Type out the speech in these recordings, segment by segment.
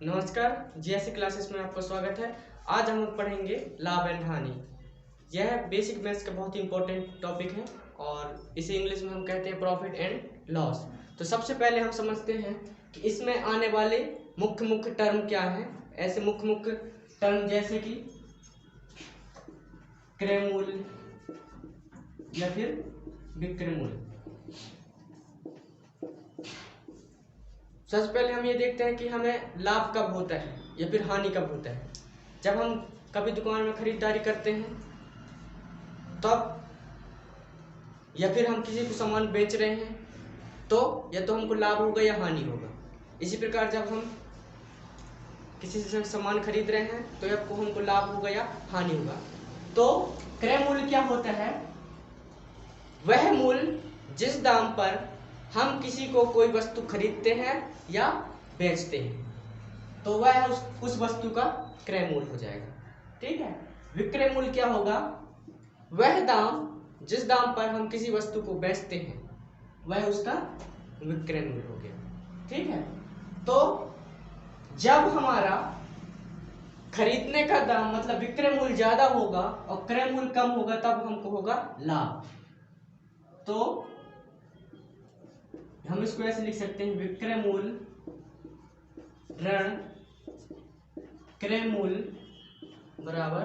नमस्कार, GSC classes में आपका स्वागत है। आज हम पढ़ेंगे लाभ एंड हानि। यह बेसिक मैथ्स का बहुत ही इंपॉर्टेंट टॉपिक है और इसे इंग्लिश में हम कहते हैं प्रॉफिट एंड लॉस। तो सबसे पहले हम समझते हैं कि इसमें आने वाले मुख्य मुख्य टर्म क्या हैं। ऐसे मुख्य मुख्य टर्म जैसे कि क्रय मूल्य या फिर विक्रय मूल्य। सबसे पहले हम ये देखते हैं कि हमें लाभ कब होता है या फिर हानि कब होता है। जब हम कभी दुकान में खरीदारी करते हैं तब, या फिर हम किसी को सामान बेच रहे हैं तो या तो हमको लाभ होगा या हानि होगा। इसी प्रकार जब हम किसी से सामान खरीद रहे हैं तो या हमको लाभ होगा या हानि होगा। तो क्रय मूल्य क्या होता है? वह मूल्य जिस दाम पर हम किसी को कोई वस्तु खरीदते हैं या बेचते हैं, तो वह उस वस्तु का क्रय मूल्य हो जाएगा। ठीक है। विक्रय मूल्य क्या होगा? वह दाम जिस दाम पर हम किसी वस्तु को बेचते हैं वह उसका विक्रय मूल्य हो गया। ठीक है। तो जब हमारा खरीदने का दाम मतलब विक्रय मूल्य ज्यादा होगा और क्रय मूल्य कम होगा तब हमको होगा लाभ। तो हम इसको ऐसे लिख सकते हैं, विक्रय मूल्य ऋण क्रय मूल्य बराबर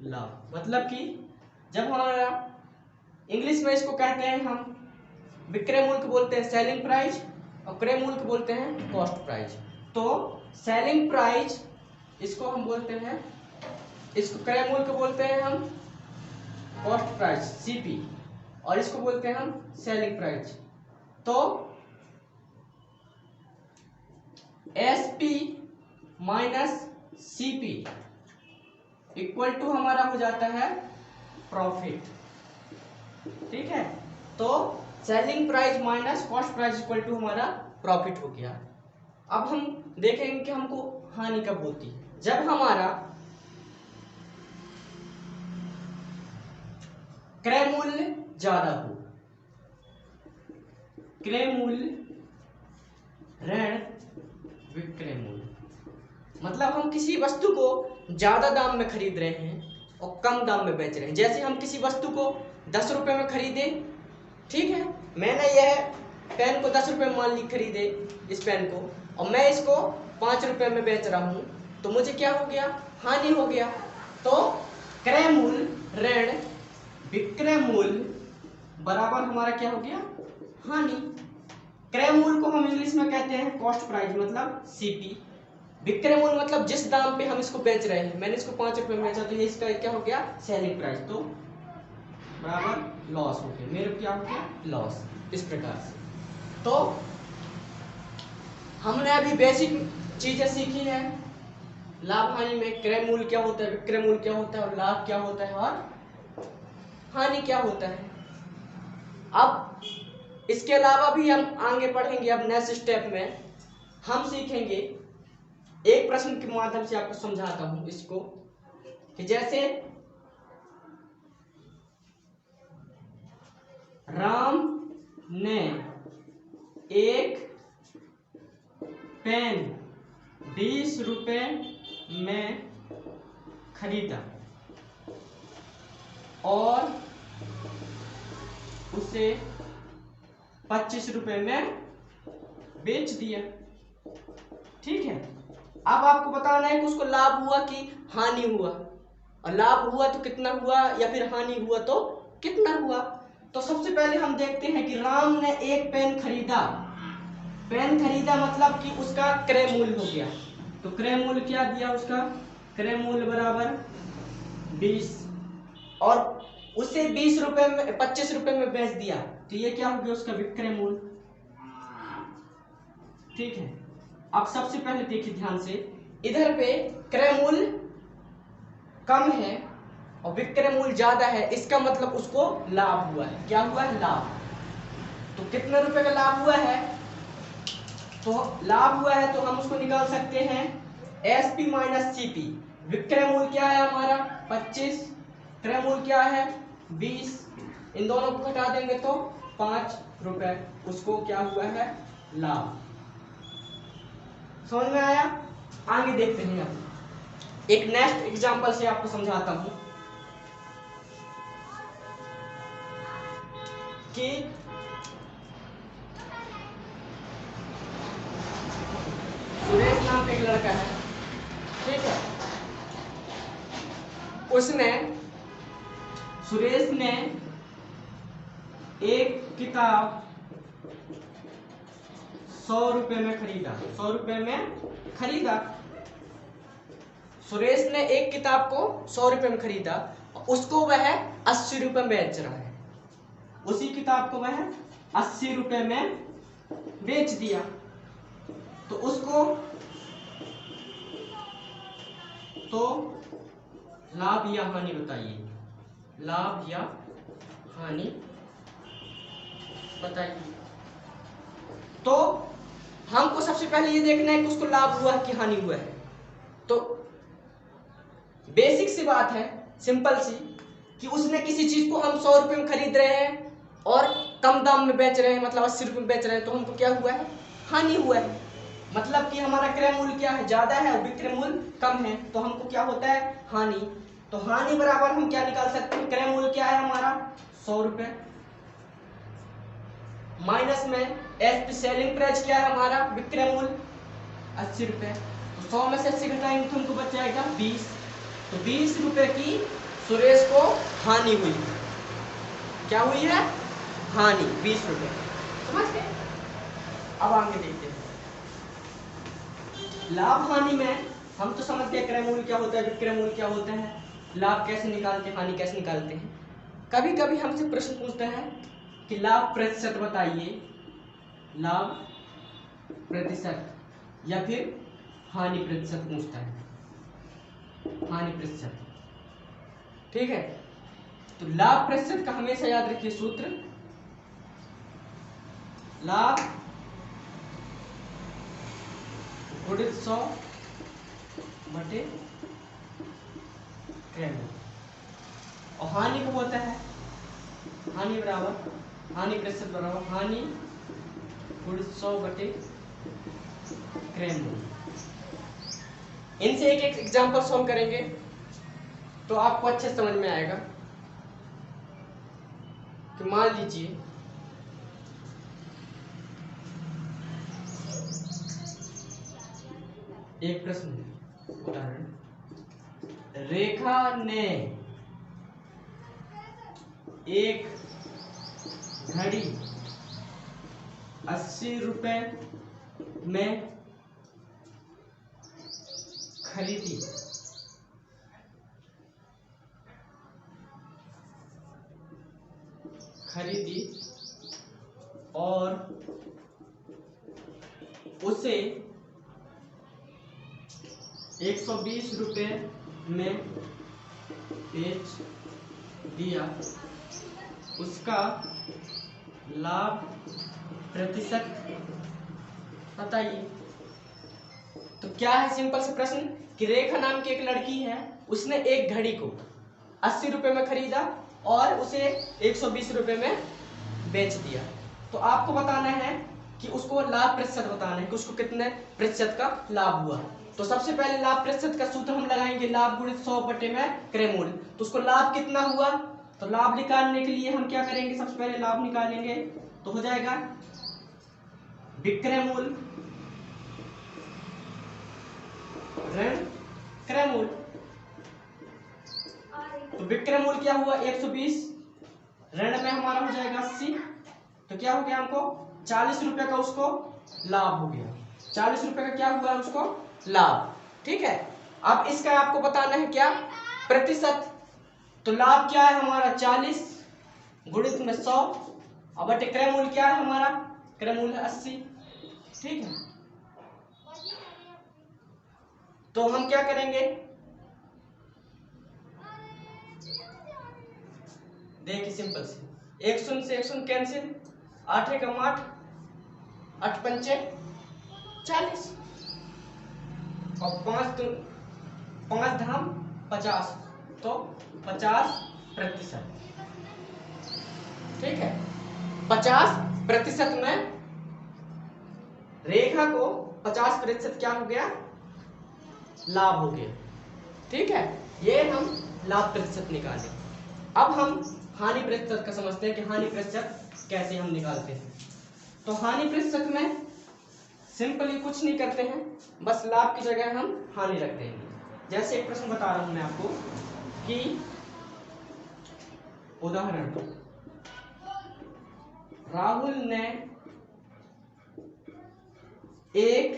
लाभ। मतलब कि जब हमारा इंग्लिश में इसको कहते हैं हम विक्रय मूल्य को बोलते हैं सेलिंग प्राइस और क्रय मूल्य को बोलते हैं कॉस्ट प्राइस। तो सेलिंग प्राइस इसको हम बोलते हैं, इसको क्रय मूल्य को बोलते हैं हम कॉस्ट प्राइस सीपी और इसको बोलते हैं हम सेलिंग प्राइस। तो SP minus CP equal to हमारा हो जाता है प्रॉफिट। ठीक है। तो selling price minus cost price equal to हमारा प्रॉफिट हो गया। अब हम देखेंगे कि हमको हानि कब होती है। जब हमारा क्रय मूल्य ज्यादा हो, क्रय मूल्य ऋण विक्रय मूल्य, मतलब हम किसी वस्तु को ज्यादा दाम में खरीद रहे हैं और कम दाम में बेच रहे हैं। जैसे हम किसी वस्तु को 10 रुपए में खरीदे, ठीक है, मैंने यह पेन को 10 रुपए में मान ली खरीदे इस पेन को, और मैं इसको 5 रुपए में बेच रहा हूं, तो मुझे क्या हो गया? हानि हो गया। तो क्रय मूल्य ऋण विक्रय मूल्य बराबर हमारा क्या हो गया? हानि। क्रय मूल्य को हम इंग्लिश में कहते हैं कॉस्ट प्राइस मतलब सीपी। विक्रय मूल्य मतलब जिस दाम पे हम इसको बेच रहे हैं, मैंने इसको 5 रुपए में बेचा तो ये इसका क्या हो गया? Selling price. तो बराबर लॉस हो गया, मेरे क्या हो गया? लॉस। इस प्रकार से तो हमने अभी बेसिक चीजें सीखी है लाभ हानि में। क्रय मूल्य क्या होता है, विक्रय मूल्य क्या होता है और लाभ क्या होता है और हानि क्या होता है। अब इसके अलावा भी हम आगे पढ़ेंगे। अब नेक्स्ट स्टेप में हम सीखेंगे, एक प्रश्न के माध्यम से आपको समझाता हूं इसको, कि जैसे राम ने एक पेन 20 रुपए में खरीदा और उसे 25 रुपए में बेच दिया। ठीक है। अब आपको बताना है कि उसको लाभ हुआ कि हानि हुआ, और लाभ हुआ तो कितना हुआ या फिर हानि हुआ तो कितना हुआ। तो सबसे पहले हम देखते हैं कि राम ने एक पेन खरीदा। पेन खरीदा मतलब कि उसका क्रय मूल्य हो गया। तो क्रय मूल्य क्या दिया उसका? क्रय मूल्य बराबर 20, और उसे 20 रुपए में 25 रुपए में बेच दिया, तो ये क्या हो गया? उसका विक्रय मूल्य। ठीक है। अब सबसे पहले देखिए ध्यान से, इधर पे क्रय मूल्य कम है और विक्रय मूल्य ज्यादा है, इसका मतलब उसको लाभ हुआ है। क्या हुआ है? लाभ। तो कितने रुपए का लाभ हुआ है? तो लाभ हुआ है तो हम उसको निकाल सकते हैं एसपी माइनस सीपी। विक्रय मूल्य क्या है हमारा? 25, क्रय मूल्य क्या है? 20। इन दोनों को घटा देंगे तो 5 रुपए, उसको क्या हुआ है? लाभ। समझ में आया? आगे देखते हैं। अब एक नेक्स्ट एग्जांपल से आपको समझाता हूं कि सुरेश नाम का एक लड़का है, ठीक है। सुरेश ने एक किताब 100 रुपए में खरीदा। 100 रुपए में खरीदा। सुरेश ने एक किताब को 100 रुपए में खरीदा, उसको वह 80 रुपए में बेच रहा है। उसी किताब को वह 80 रुपए में बेच दिया, तो उसको तो लाभ या हानि बताइए। लाभ या हानि बताइए। तो हमको सबसे पहले ये देखना है कि उसको लाभ हुआ है कि हानि हुआ है। तो बेसिक सी बात है, सिंपल सी, कि उसने किसी चीज को हम 100 रुपए में खरीद रहे हैं और कम दाम में बेच रहे हैं, मतलब 80 रुपए में बेच रहे हैं, तो हमको क्या हुआ है? हानि हुआ है। मतलब कि हमारा क्रय मूल्य क्या है? ज्यादा है और विक्रय मूल्य कम है, तो हमको क्या होता है? हानि। तो हानि बराबर हम क्या निकाल सकते हैं? क्रय मूल्य क्या है हमारा? 100 रुपए, माइनस में एसपी सेलिंग प्राइस क्या है हमारा? विक्रय मूल्य 80 रुपए। तो 100 में से 80 घटाएंगे तो हमको बच जाएगा 20। तो 20 रुपए की सुरेश को हानि हुई। क्या हुई है? हानि, 20 रुपए। समझ गए? अब आगे देखते हैं। लाभ हानि में हम तो समझ गए क्रय मूल्य क्या होता है, विक्रय मूल्य क्या होता है, लाभ कैसे निकालते हैं, हानि कैसे निकालते हैं। कभी कभी हमसे प्रश्न पूछता है कि लाभ प्रतिशत बताइए, लाभ प्रतिशत, या फिर हानि प्रतिशत पूछता है, हानि प्रतिशत। ठीक है, तो लाभ प्रतिशत का हमेशा याद रखिए सूत्र, लाभ गुणित 100 बटे क्रय मूल्य। और हानि को होता है हानि बराबर, हानि प्रतिशत बराबर हानि गुणित 100 बटे क्रय मूल्य। इनसे एक एक एग्जांपल सॉल्व करेंगे तो आपको अच्छे समझ में आएगा। कि मान लीजिए एक प्रश्न, उदाहरण, रेखा ने एक घड़ी 80 रुपए में खरीदी। और उसे 120 रुपए में बेच दिया। उसका लाभ प्रतिशत बताइए। तो क्या है सिंपल से प्रश्न कि रेखा नाम की एक लड़की है, उसने एक घड़ी को 80 रुपए में खरीदा और उसे 120 रुपए में बेच दिया। तो आपको बताना है कि उसको लाभ प्रतिशत बताना है कि उसको कितने प्रतिशत का लाभ हुआ। तो सबसे पहले लाभ प्रतिशत का सूत्र हम लगाएंगे, लाभ गुणित 100 बटे में क्रय मूल्य। तो उसको लाभ कितना हुआ, तो लाभ निकालने के लिए हम क्या करेंगे, सबसे पहले लाभ निकालेंगे तो हो जाएगा विक्रय मूल्य ऋण क्रय मूल्य। तो विक्रय मूल्य क्या हुआ 120, ऋण में हमारा हो जाएगा 80। तो क्या हो गया, हमको 40 रुपए का उसको लाभ हो गया। 40 रुपए का क्या हुआ उसको लाभ। ठीक है, अब इसका आपको बताना है क्या, प्रतिशत। तो लाभ क्या है हमारा 40 गुणित में 100 और बटे क्रय मूल्य क्या है हमारा, क्रय मूल्य 80। ठीक है, तो हम क्या करेंगे, देखिए सिंपल से 1 शून्य से 1 शून्य कैंसिल, 8 एकम 8, 8 पंचे 40 और 5 धाम 50, तो 50%। ठीक है, 50% में रेखा को 50% क्या हो गया लाभ हो गया। ठीक है, ये हम लाभ प्रतिशत निकाले। अब हम हानि प्रतिशत का समझते हैं कि हानि प्रतिशत कैसे हम निकालते हैं। तो हानि प्रतिशत में सिंपली कुछ नहीं करते हैं, बस लाभ की जगह हम हानि रख देंगे। जैसे एक प्रश्न बता रहा हूं मैं आपको कि उदाहरण, राहुल ने एक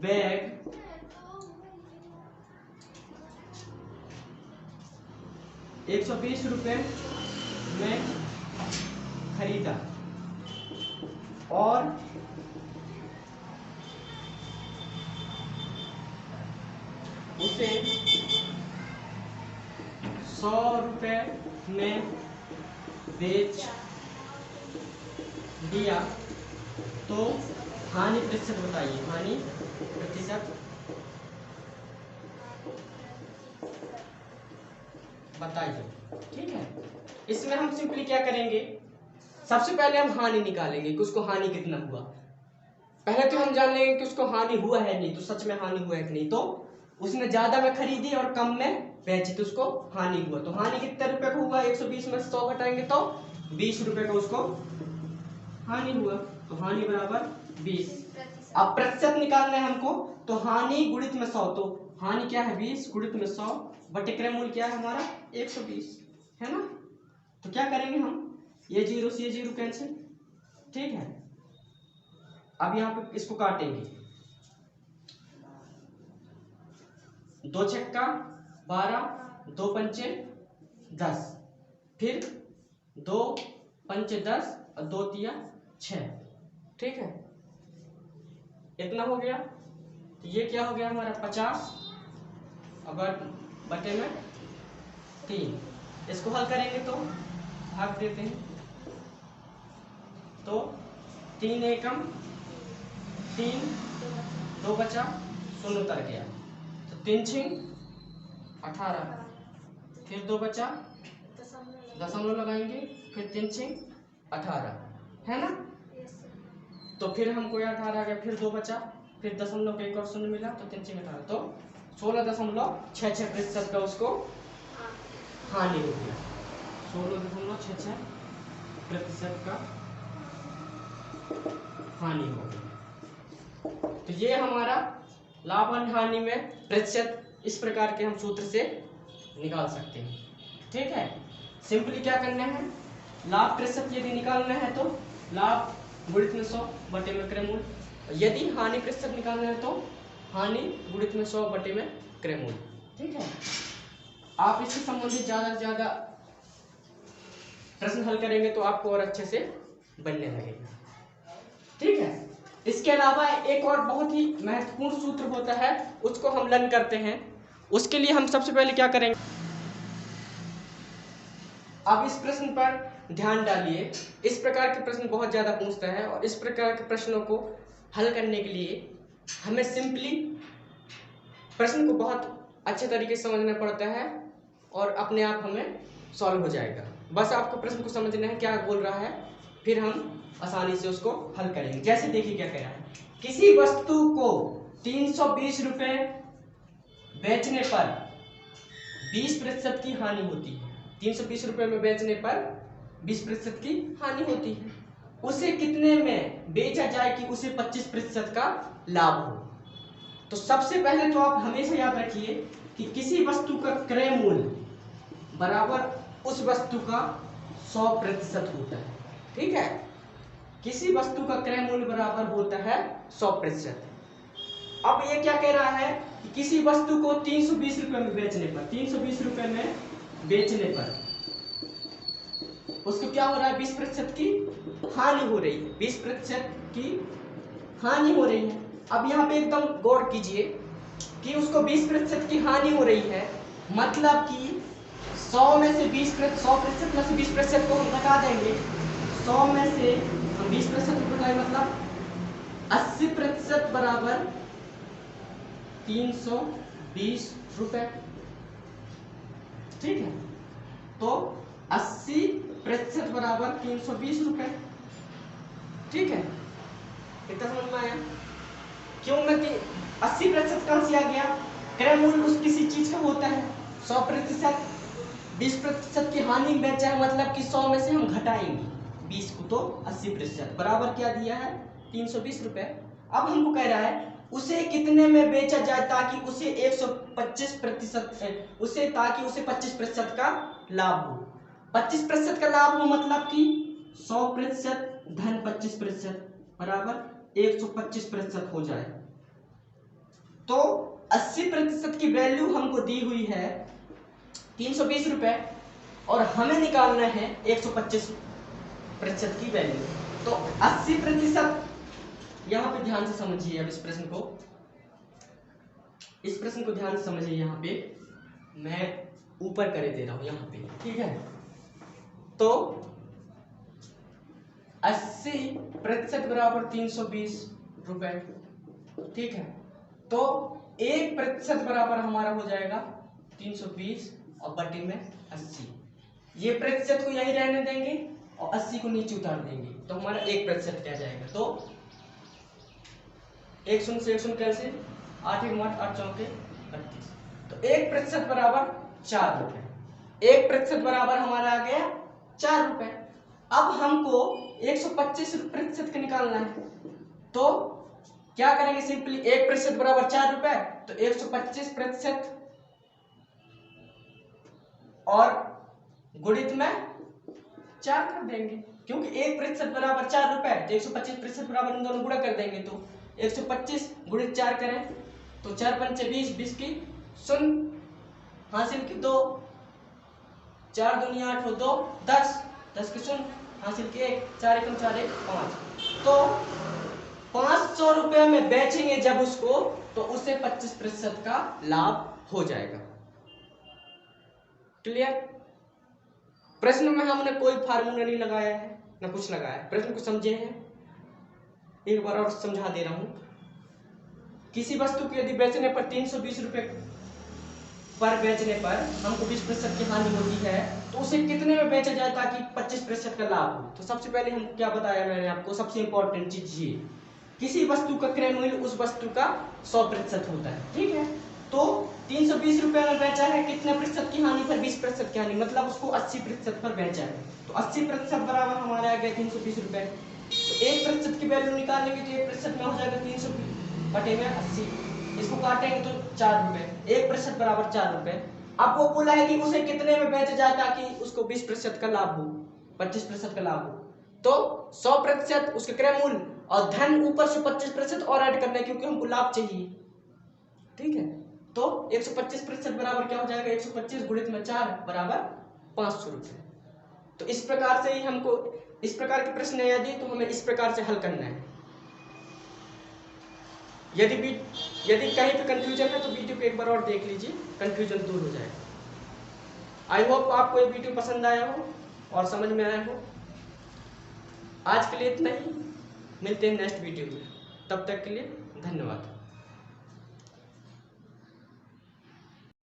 बैग ₹120 में खरीदा और उसे ₹100 में बेच दिया, तो हानि प्रतिशत बताइए। हानि प्रतिशत बताइए। ठीक है, इसमें हम सिंपली क्या करेंगे, सबसे पहले हम हानि निकालेंगे कि उसको हानि कितना हुआ। पहले तो हम जान लेंगे कि उसको हानि हुआ है नहीं, तो सच में हानि हुआ है कि नहीं। तो उसने ज्यादा में खरीदी और कम में बेची तो उसको हानि हुआ। तो हानि कितने रुपए का हुआ, 120 में 100 घटाएंगे तो ₹20 का उसको हानि हुआ। तो हानि बराबर 20। अब प्रतिशत निकालना है हमको, तो हानि गुणित में 100, तो हानि क्या है 20 गुणित में 100 बटे क्रय मूल्य क्या है हमारा 120, है ना। तो क्या करेंगे हम, ये जीरो से ये जीरो कैंसिल। ठीक है, अब यहाँ पे इसको काटेंगे, 2 छक्का 12, 2 पंचे 10, फिर 2 पंचे 10 और 2 तिया 6। ठीक है, इतना हो गया। तो ये क्या हो गया हमारा 50 अगर बटे में 3। इसको हल करेंगे तो भाग देते हैं, तो 3 एकम 3, 2 बचा, 0 उतर गया, तो 3 छिंग 18, फिर 2 बचा, दशमलव लगाएंगे, फिर 3 छिंग 18, है ना। तो फिर हमको 18 आ गया, फिर 2 बचा, फिर दशमलव का एक और 0 मिला, तो 3 छिंग 18, तो 16.66% का उसको हानि हो गया। 16.66% का हानि हो गया। तो ये हमारा लाभ और हानि में प्रतिशत इस प्रकार के हम सूत्र से निकाल सकते हैं। ठीक है, सिंपली क्या करना है, लाभ प्रतिशत यदि निकालना है तो लाभ गुणित में 100 बटे में क्रय मूल्य, यदि हानि प्रतिशत निकालना है तो हानि गुणित में 100 बटे में क्रय मूल्य। ठीक है, आप इससे संबंधित ज्यादा से ज्यादा प्रश्न हल करेंगे तो आपको और अच्छे से बनने लगेगा। ठीक है, इसके अलावा एक और बहुत ही महत्वपूर्ण सूत्र होता है, उसको हम लर्न करते हैं। उसके लिए हम सबसे पहले क्या करेंगे, अब इस प्रश्न पर ध्यान डालिए। इस प्रकार के प्रश्न बहुत ज्यादा पूछता है और इस प्रकार के प्रश्नों को हल करने के लिए हमें सिंपली प्रश्न को बहुत अच्छे तरीके से समझना पड़ता है और अपने आप हमें सॉल्व हो जाएगा। बस आपको प्रश्न को समझना है क्या बोल रहा है, फिर हम आसानी से उसको हल करेंगे। जैसे देखिए क्या कह रहा है, किसी वस्तु को 320 रुपए बेचने पर 20% की हानि होती है। 320 रुपए में बेचने पर 20% की हानि होती है। उसे कितने में बेचा जाए कि उसे 25% का लाभ हो। तो सबसे पहले तो आप हमेशा याद रखिए कि किसी वस्तु का क्रय मूल्य बराबर उस वस्तु का 100% होता है। ठीक है, किसी वस्तु का क्रय मूल्य बराबर होता है 100%। अब ये क्या कह रहा है कि किसी वस्तु को 320 रुपए में बेचने पर, 320 रुपए में बेचने पर उसको क्या हो रहा है, 20% की हानि हो रही है, 20% की हानि हो रही है। अब यहाँ पे एकदम गौर कीजिए कि उसको 20% की हानि हो रही है, मतलब कि 100 में से 20%, 100% में से 20% को हम घटा देंगे। 100 में से हम 20% घटाए मतलब 80% बराबर 320 रुपए। ठीक है, तो 80% बराबर 320 रुपए। ठीक है, इतना समझ में आया। क्यों मैं 80% कहाँ से आ गया? क्रय मूल्य उस किसी चीज का होता है 100%, 20% की हानि बेचा है, मतलब कि 100 में से हम घटाएंगे 20 को, तो 80% बराबर क्या दिया है? 320 रुपए। अब हमको कह रहा है उसे कितने में बेचा जाए ताकि उसे 125% उसे 25% का लाभ हो। 25% का लाभ हो मतलब कि 100% धन 25% बराबर 125% हो जाए। तो 80% की वैल्यू हमको दी हुई है 320 रुपए और हमें निकालना है 125% की वैल्यू। तो 80%, यहां पे ध्यान से समझिए। अब इस प्रश्न को ध्यान से समझिए। यहां पे मैं ऊपर करे दे रहा हूं यहां पे, ठीक है। तो 80% बराबर 320 रुपए, ठीक है। तो 1% बराबर हमारा हो जाएगा 320 और बटे में 80। ये प्रतिशत को यही रहने देंगे और 80 को नीचे उतार देंगे, तो हमारा 1% क्या जाएगा? तो 1 शून्य से 1 शून्य कैसे, 8 1 8 8 चौके 32। तो 1% बराबर 4 रुपए। 1% बराबर हमारा आ गया 4 रुपए। अब हमको 125% का निकालना है, तो क्या करेंगे? सिंपली 1% बराबर 4 रुपए, तो 125% और गुणित में 4 कर देंगे, क्योंकि 1% बराबर 4 रुपए, तो 125% बराबर इन दोनों गुणा कर देंगे। तो 125 गुणित 4 करें तो 4 पंचे 20, 20 की शून्य हासिल की 2, 4 दूनी 8 हो 2, 10, 10 की शून्य हासिल की 1, 4 एकम 4 1 5। तो 500 रुपए में बेचेंगे जब उसको, तो उसे 25% का लाभ हो जाएगा। क्लियर? प्रश्न में हमने कोई फार्मूला नहीं लगाया है ना कुछ लगाया है, प्रश्न को समझे हैं। एक बार और समझा दे रहा हूं। किसी वस्तु को यदि बेचने पर 320 रुपए पर बेचने पर हमको 20% की हानि होती है, तो उसे कितने में बेचा जाए ताकि 25% का लाभ हो? तो सबसे पहले हम क्या बताया मैंने आपको, सबसे इंपॉर्टेंट चीज ये, किसी वस्तु का क्रय मूल्य उस वस्तु का 100% होता है, ठीक है। तो 320 रुपए में बेचा है, कितने प्रतिशत की हानि पर? 20% की हानि, मतलब उसको 80% पर बेचा है। तो 80% बराबर हमारे आ गया 320 रुपए। तो 1% की वैल्यू निकालेंगे तो 1% में हो जाएगा 320 बटे में 80, इसको काटेंगे तो 4 रुपए। 1% बराबर 4 रुपए। अब वो बोला है कि उसे कितने में बेचा जाए ताकि उसको 20% का लाभ हो, 25% का लाभ हो। तो 100% उसके क्रय मूल्य और धन ऊपर से 25% और ऐड करना है, क्योंकि हमको लाभ चाहिए, ठीक है। तो 125% बराबर क्या हो जाएगा? 125 गुणित में 4 बराबर 500 रुपए। तो इस प्रकार से ही हमको इस प्रकार के प्रश्न यदि तो हमें इस प्रकार से हल करना है। यदि कहीं पे कंफ्यूजन है तो वीडियो को एक बार और देख लीजिए, कंफ्यूजन दूर हो जाएगा। आई होप आपको ये वीडियो पसंद आया हो और समझ में आया हो। आज के लिए इतना ही, मिलते हैं नेक्स्ट वीडियो में, तब तक के लिए धन्यवाद।